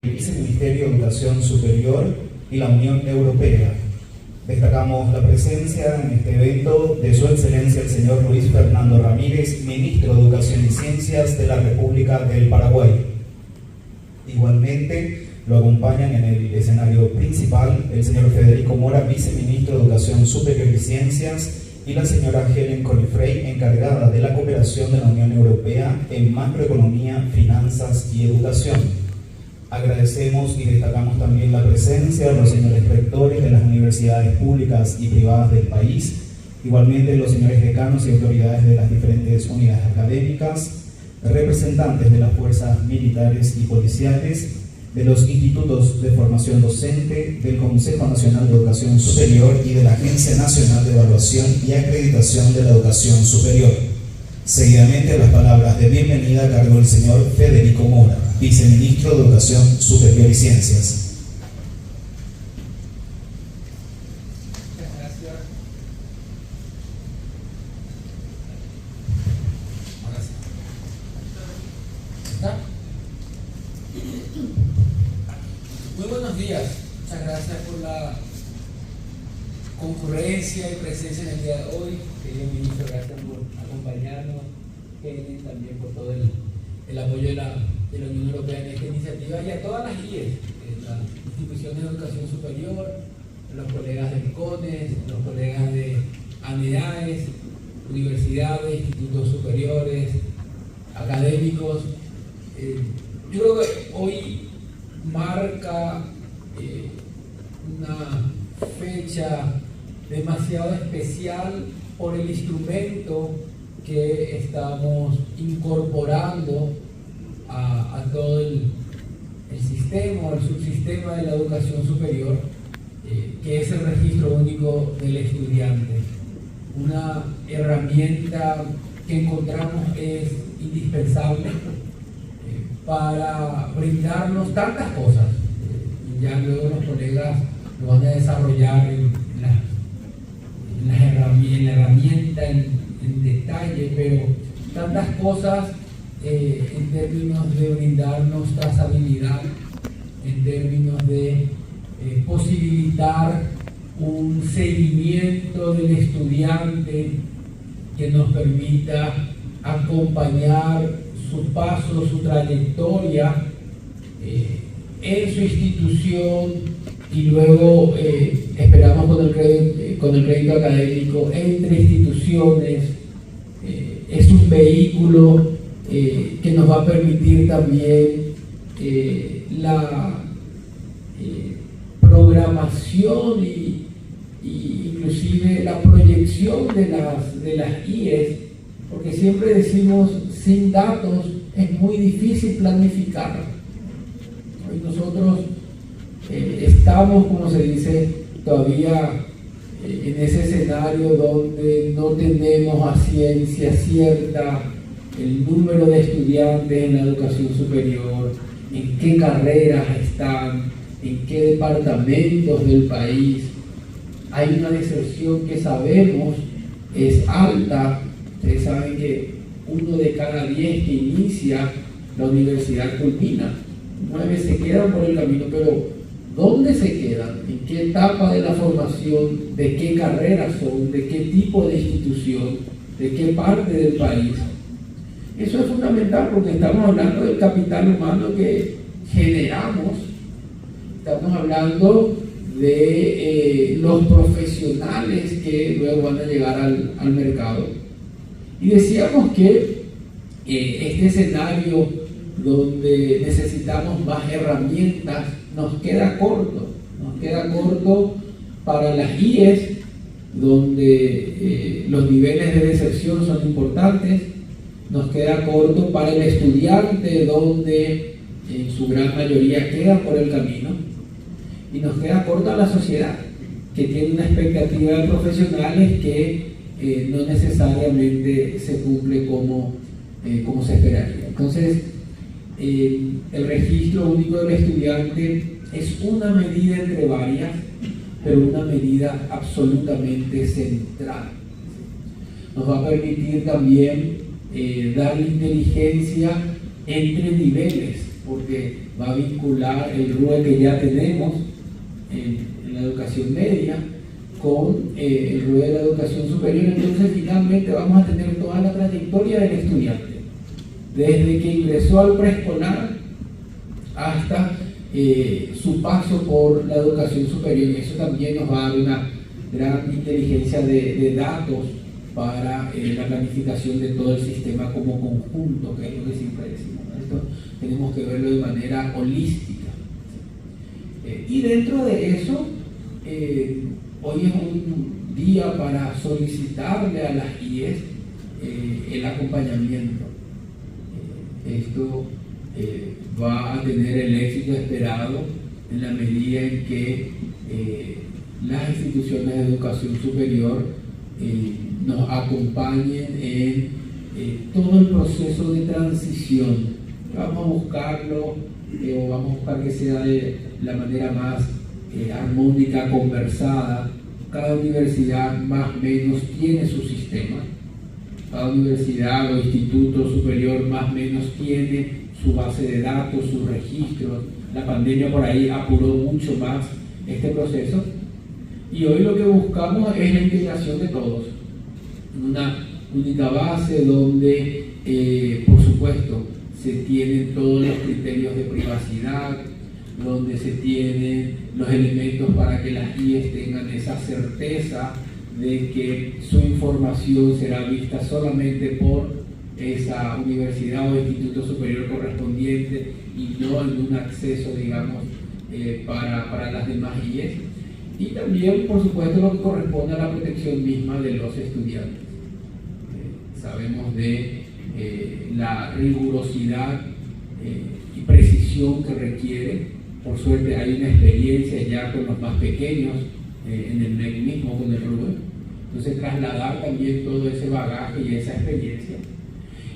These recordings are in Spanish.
el Viceministerio de Educación Superior y la Unión Europea. Destacamos la presencia en este evento de Su Excelencia el señor Luis Fernando Ramírez, Ministro de Educación y Ciencias de la República del Paraguay. Igualmente, lo acompañan en el escenario principal el señor Federico Mora, Viceministro de Educación Superior y Ciencias, y la señora Helen Colifrey, encargada de la cooperación de la Unión Europea en macroeconomía, finanzas y educación. Agradecemos y destacamos también la presencia de los señores rectores de las universidades públicas y privadas del país, igualmente los señores decanos y autoridades de las diferentes unidades académicas, representantes de las fuerzas militares y policiales, de los institutos de formación docente, del Consejo Nacional de Educación Superior y de la Agencia Nacional de Evaluación y Acreditación de la Educación Superior. Seguidamente, las palabras de bienvenida a cargo del señor Federico Mora, Viceministro de Educación Superior y Ciencias. Muy buenos días, muchas gracias por la concurrencia y presencia en el día de hoy. Querido ministro, gracias por acompañarnos, Helen, también por todo el apoyo de la Unión Europea en esta iniciativa, y a todas las IES, las instituciones de educación superior, los colegas de CONES, los colegas de ANEAES, universidades, institutos superiores, académicos. Yo creo que hoy marca una fecha demasiado especial por el instrumento que estamos incorporando a todo el sistema o el subsistema de la educación superior, que es el registro único del estudiante. Una herramienta que encontramos es indispensable para brindarnos tantas cosas, y ya luego los colegas lo van a desarrollar en la herramienta en detalle, pero tantas cosas en términos de brindarnos trazabilidad, en términos de posibilitar un seguimiento del estudiante que nos permita acompañar su paso, su trayectoria en su institución, y luego esperamos con el crédito académico entre instituciones. Es un vehículo que nos va a permitir también la programación y inclusive la proyección de las IES, porque siempre decimos, sin datos es muy difícil planificar. Hoy nosotros estamos, como se dice, todavía en ese escenario donde no tenemos a ciencia cierta el número de estudiantes en la educación superior, en qué carreras están, en qué departamentos del país. Hay una deserción que sabemos es alta. Ustedes saben que 1 de cada 10 que inicia la universidad culmina. 9 se quedan por el camino, pero ¿dónde se quedan? ¿En qué etapa de la formación? ¿De qué carreras son? ¿De qué tipo de institución? ¿De qué parte del país? Eso es fundamental, porque estamos hablando del capital humano que generamos. Estamos hablando de los profesionales que luego van a llegar al mercado. Y decíamos que este escenario donde necesitamos más herramientas nos queda corto para las IES, donde los niveles de deserción son importantes, nos queda corto para el estudiante, donde en su gran mayoría queda por el camino, y nos queda corto a la sociedad, que tiene una expectativa de profesionales que no necesariamente se cumple como se esperaría. Entonces, el registro único del estudiante es una medida entre varias, pero una medida absolutamente central. Nos va a permitir también dar inteligencia entre niveles, porque va a vincular el RUE que ya tenemos en la educación media con el RUE de la educación superior. Entonces finalmente vamos a tener toda la trayectoria del estudiante, desde que ingresó al preescolar hasta su paso por la educación superior. Y eso también nos va a dar una gran inteligencia de datos para la planificación de todo el sistema como conjunto, que es lo que siempre decimos. Esto tenemos que verlo de manera holística. Y dentro de eso, hoy es un día para solicitarle a las IES el acompañamiento. Esto va a tener el éxito esperado en la medida en que las instituciones de educación superior nos acompañen en todo el proceso de transición. Vamos a buscarlo, o vamos a buscar que sea de la manera más armónica, conversada. Cada universidad más o menos tiene su sistema. Cada universidad o instituto superior más o menos tiene su base de datos, sus registros. La pandemia por ahí apuró mucho más este proceso. Y hoy lo que buscamos es la integración de todos en una única base donde, por supuesto, se tienen todos los criterios de privacidad, donde se tienen los elementos para que las IES tengan esa certeza de que su información será vista solamente por esa universidad o instituto superior correspondiente y no en un acceso, digamos, para las demás IES. Y también, por supuesto, lo que corresponde a la protección misma de los estudiantes. Sabemos de la rigurosidad y precisión que requiere. Por suerte hay una experiencia ya con los más pequeños en el MEC mismo, con el RUE. Entonces trasladar también todo ese bagaje y esa experiencia.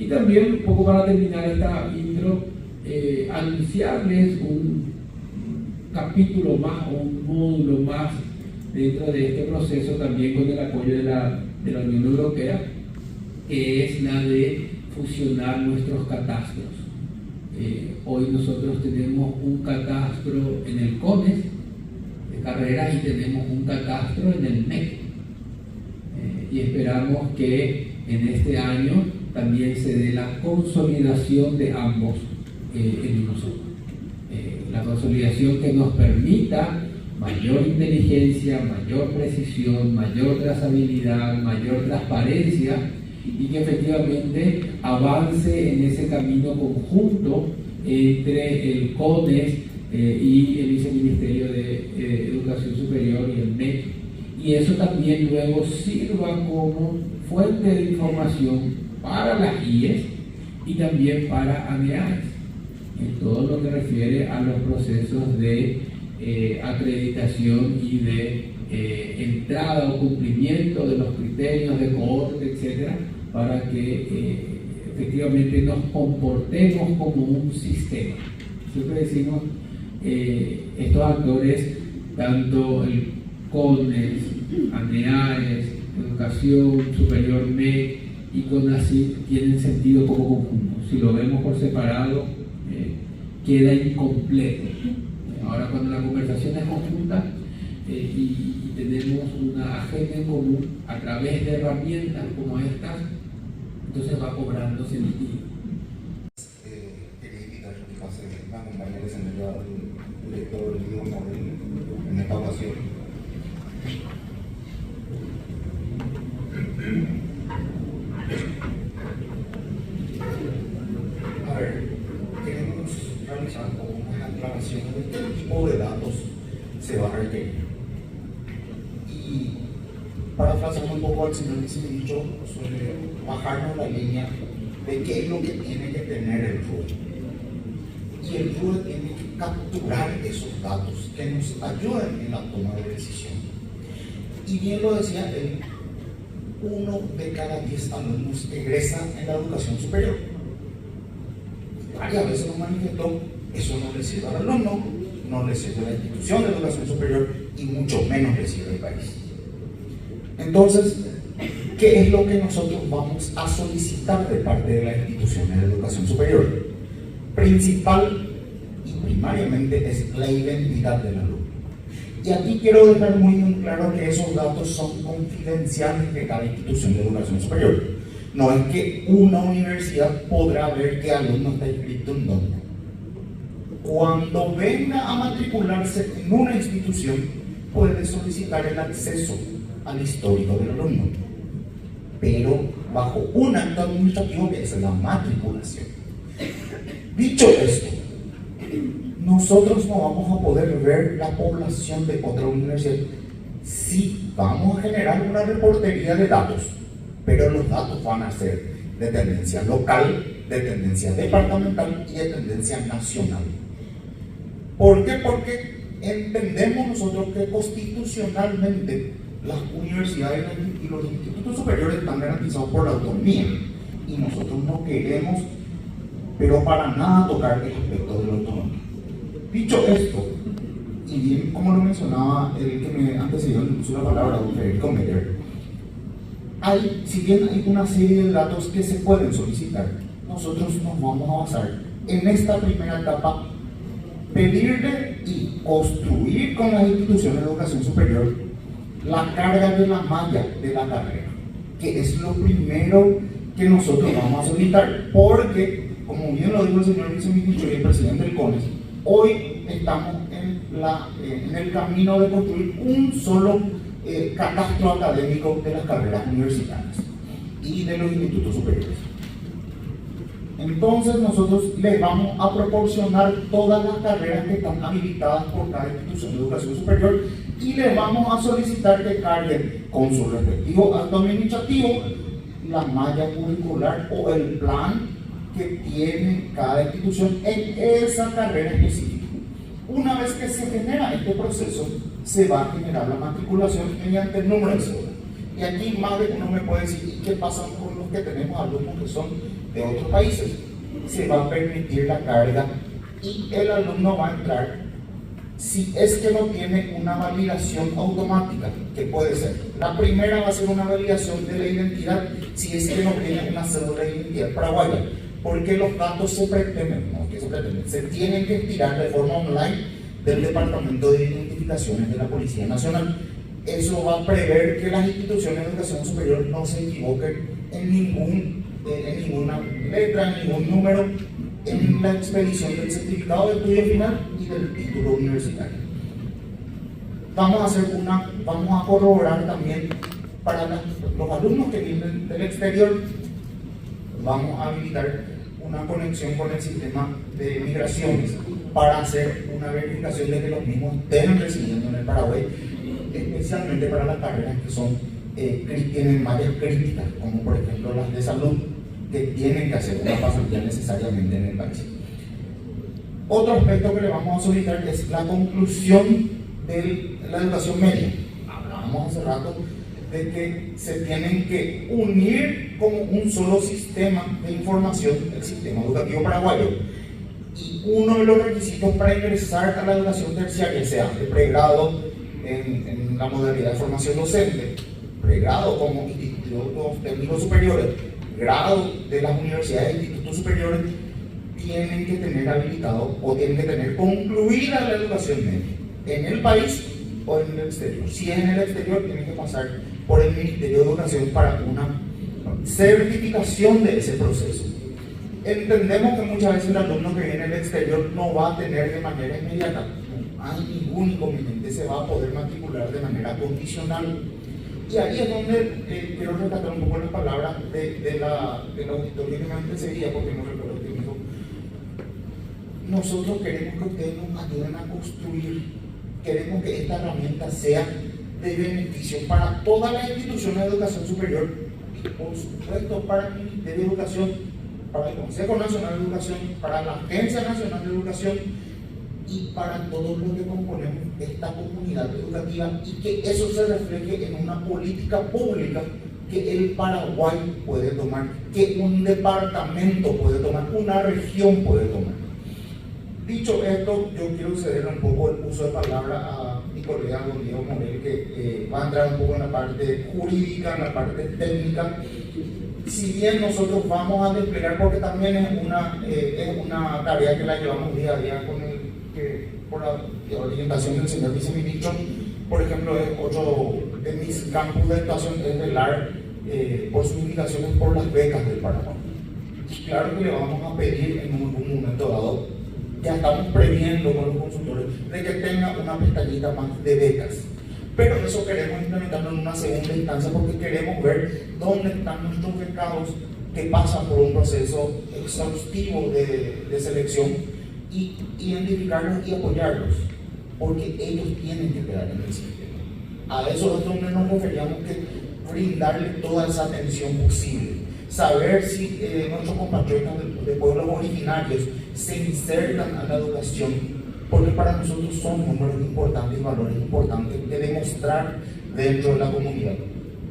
Y también, un poco para terminar esta intro, anunciarles un capítulo más o un módulo más dentro de este proceso, también con el apoyo de la Unión Europea, que es la de fusionar nuestros catastros. Hoy nosotros tenemos un catastro en el CONES de carreras y tenemos un catastro en el MEC. Y esperamos que en este año también se dé la consolidación de ambos en uno solo. La consolidación que nos permita mayor inteligencia, mayor precisión, mayor trazabilidad, mayor transparencia, y que efectivamente avance en ese camino conjunto entre el CONES y el Viceministerio de Educación Superior y el MEC, y eso también luego sirva como fuente de información para las IES y también para ANEAES, en todo lo que refiere a los procesos de acreditación y de entrada o cumplimiento de los criterios de cohorte, etcétera, para que efectivamente nos comportemos como un sistema. Siempre decimos, estos actores, tanto el CONES, ANEAES, Educación Superior, MEC y CONACYT, tienen sentido como conjunto. Si lo vemos por separado, queda incompleto. Ahora, cuando la conversación es conjunta y tenemos una agenda en común a través de herramientas como estas, entonces va cobrando sentido. Quería invitar a que pase a acompañarles en el director del idioma en esta ocasión. A ver, queremos realizar unas aclaraciones de qué tipo de datos se va a requerir. Y parafraseando un poco al señor viceministro, bajarnos la línea de qué es lo que tiene que tener el RUE. Y el RUE tiene que capturar esos datos que nos ayuden en la toma de decisión. Y bien lo decía él, 1 de cada 10 alumnos egresa en la educación superior. Varias veces nos manifestó, eso no le sirve al alumno, no le sirve a la institución de educación superior y mucho menos le sirve al país. Entonces, ¿qué es lo que nosotros vamos a solicitar de parte de las instituciones de educación superior? Principal primariamente es la identidad del alumno. Y aquí quiero dejar muy en claro que esos datos son confidenciales de cada institución de educación superior. No es que una universidad podrá ver qué alumno está inscrito en dónde. Cuando venga a matricularse en una institución, puede solicitar el acceso al histórico del alumno, pero bajo un acto administrativo que es la matriculación. Dicho esto, nosotros no vamos a poder ver la población de otra universidad. Sí, vamos a generar una reportería de datos, pero los datos van a ser de tendencia local, de tendencia departamental y de tendencia nacional. ¿Por qué? Porque entendemos nosotros que constitucionalmente las universidades y los institutos superiores están garantizados por la autonomía, y nosotros no queremos, pero para nada, tocar el aspecto de la autonomía. Dicho esto, y bien como lo mencionaba el que me antecedió en el uso de la palabra, don Federico Meyer, si bien hay una serie de datos que se pueden solicitar, nosotros nos vamos a basar en esta primera etapa, pedirle y construir con las instituciones de educación superior la carga de la malla de la carrera, que es lo primero que nosotros vamos a solicitar, porque, como bien lo dijo el señor viceministro y el presidente del CONES, hoy estamos en el camino de construir un solo catastro académico de las carreras universitarias y de los institutos superiores. Entonces nosotros les vamos a proporcionar todas las carreras que están habilitadas por cada institución de educación superior y les vamos a solicitar que carguen con su respectivo acto administrativo la malla curricular o el plan que tiene cada institución en esa carrera específica. Una vez que se genera este proceso, se va a generar la matriculación mediante el número de cédula. Y aquí más de uno me puede decir, ¿y qué pasa con los que tenemos alumnos que son de otros países? Se va a permitir la carga y el alumno va a entrar si es que no tiene una validación automática, que puede ser. La primera va a ser una validación de la identidad si es que no tiene una cédula de identidad paraguaya, porque los datos se tienen que estirar de forma online del Departamento de Identificaciones de la Policía Nacional. Eso va a prever que las instituciones de educación superior no se equivoquen en ninguna letra, en ningún número, en la expedición del certificado de estudio final y del título universitario. Vamos a corroborar también para los alumnos que vienen del exterior, vamos a habilitar una conexión con el sistema de migraciones para hacer una verificación de que los mismos estén residiendo en el Paraguay, especialmente para las carreras que tienen mallas críticas, como por ejemplo las de salud, que tienen que hacer una pasantía necesariamente en el país. Otro aspecto que le vamos a solicitar es la conclusión de la educación media. Hablábamos hace rato de que se tienen que unir como un solo sistema de información, el sistema educativo paraguayo, y uno de los requisitos para ingresar a la educación terciaria, sea de pregrado en la modalidad de formación docente, pregrado como institutos técnicos superiores, grado de las universidades e institutos superiores, tienen que tener habilitado o tienen que tener concluida la educación media en el país o en el exterior. Si es en el exterior, tienen que pasar por el Ministerio de Educación para una certificación de ese proceso. Entendemos que muchas veces el alumno que viene del exterior no va a tener de manera inmediata, no hay ningún inconveniente, se va a poder matricular de manera condicional. Y ahí es donde quiero rescatar un poco las palabras del auditorio que me antecedía, porque no recuerdo quién dijo. Nosotros queremos que ustedes nos ayuden a construir, queremos que esta herramienta sea de beneficio para todas las instituciones de educación superior y por supuesto para el Ministerio de Educación, para el Consejo Nacional de Educación, para la Agencia Nacional de Educación y para todos los que componemos esta comunidad educativa, y que eso se refleje en una política pública que el Paraguay puede tomar, que un departamento puede tomar, una región puede tomar. Dicho esto, yo quiero ceder un poco el uso de palabra a mi colega don Diego Morel, que va a entrar un poco en la parte jurídica, en la parte técnica. Si bien nosotros vamos a desplegar, porque también es una tarea que la llevamos día a día con el por la orientación del señor viceministro, por ejemplo, es otro de mis campos de actuación, es velar por sus indicaciones por las becas del Paraguay. Y claro que le vamos a pedir en un momento dado, ya estamos previendo con los consultores, de que tenga una pestañita más de becas. Pero eso queremos implementarlo en una segunda instancia porque queremos ver dónde están nuestros becados que pasan por un proceso exhaustivo de selección y identificarlos y apoyarlos, porque ellos tienen que quedar en el sistema. A eso es donde nos referíamos, que brindarle toda esa atención posible, saber si nuestros compatriotas de pueblos originarios se insertan a la educación, porque para nosotros son números importantes y valores importantes que demostrar dentro de la comunidad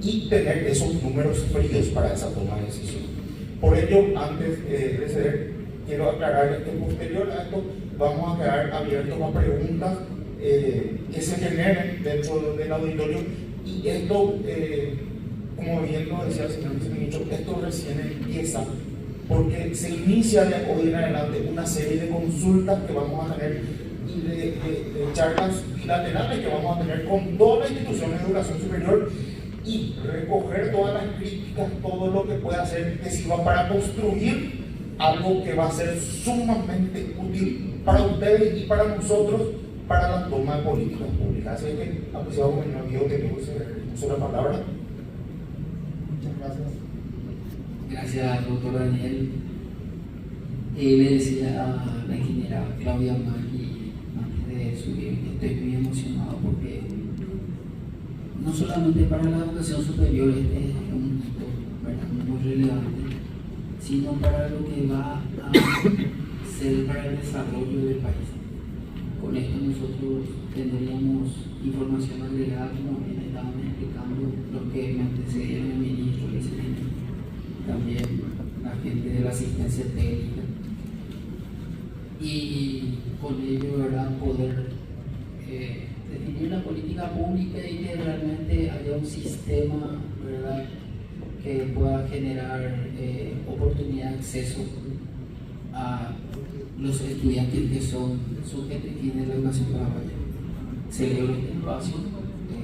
y tener esos números fríos para esa toma de decisión. Por ello, antes de ceder, quiero aclarar que posterior a esto vamos a quedar abiertos a preguntas que se generen dentro del auditorio, y esto, como bien lo decía el señor viceministro, esto recién empieza porque se inicia de hoy en adelante una serie de consultas que vamos a tener y de charlas bilaterales que vamos a tener con todas las instituciones de educación superior y recoger todas las críticas, todo lo que pueda hacer que sirva para construir algo que va a ser sumamente útil para ustedes y para nosotros para la toma de políticas públicas. Así que, apreciado gobernador, que uso la palabra. Muchas gracias. Gracias, doctor Daniel. Le decía a la ingeniera Claudia Maggi antes de subir que estoy muy emocionado porque no solamente para la educación superior este es un hito muy relevante, sino para lo que va a ser para el desarrollo del país. Con esto nosotros tendríamos información agregada, como bien estaban explicando los que me antecedieron, el ministro, el viceministro, también la gente de la asistencia técnica, y con ello, ¿verdad?, poder definir la política pública y que realmente haya un sistema, ¿verdad?, que pueda generar oportunidad de acceso a los estudiantes que son sujetos y fines de la educación paraguaya. Celebro este espacio,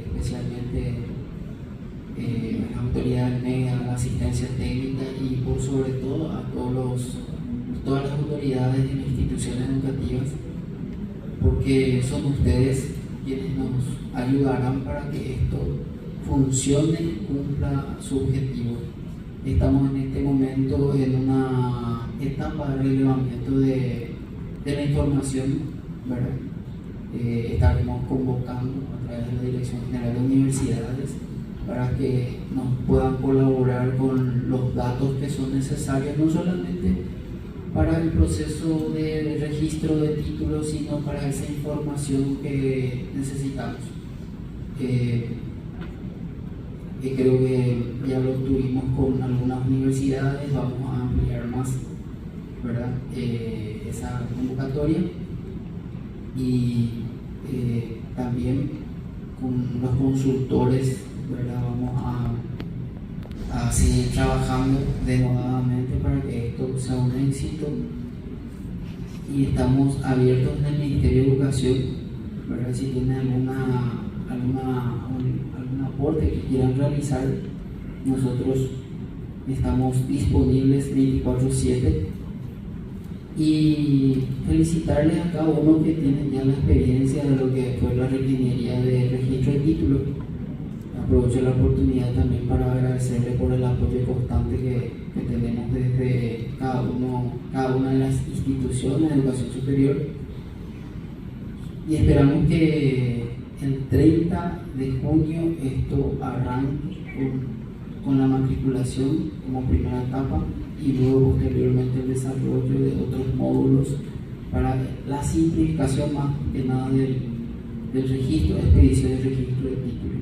especialmente a la autoridad del MEA, a la asistencia técnica y por sobre todo a todas las autoridades de las instituciones educativas, porque son ustedes quienes nos ayudarán para que esto funcione y cumpla su objetivo. Estamos en este momento en una etapa de relevamiento de la información, ¿verdad? Estaremos convocando a través de la Dirección General de Universidades para que nos puedan colaborar con los datos que son necesarios, no solamente para el proceso de registro de títulos, sino para esa información que necesitamos. Creo que ya lo tuvimos con algunas universidades, vamos a ampliar más, ¿verdad?, esa convocatoria, y también con los consultores, ¿verdad?, vamos a seguir trabajando denodadamente para que esto sea un éxito, y estamos abiertos en el Ministerio de Educación, ¿verdad?, si tienen algún aporte que quieran realizar. Nosotros estamos disponibles 24/7, y felicitarles a cada uno que tiene ya la experiencia de lo que fue la reingeniería de registro de títulos. Aprovecho la oportunidad también para agradecerle por el apoyo constante que tenemos desde cada una de las instituciones de educación superior, y esperamos que el 30 de junio esto arranque con la matriculación como primera etapa, y luego posteriormente el desarrollo de otros módulos para la simplificación más que nada del registro, expedición y registro de títulos,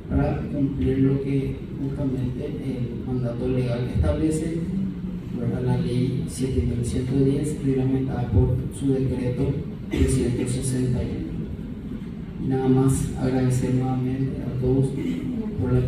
para cumplir lo que justamente el mandato legal establece, ¿verdad?, la ley 7110, reglamentada por su decreto 361. Y nada más agradecer nuevamente a todos por la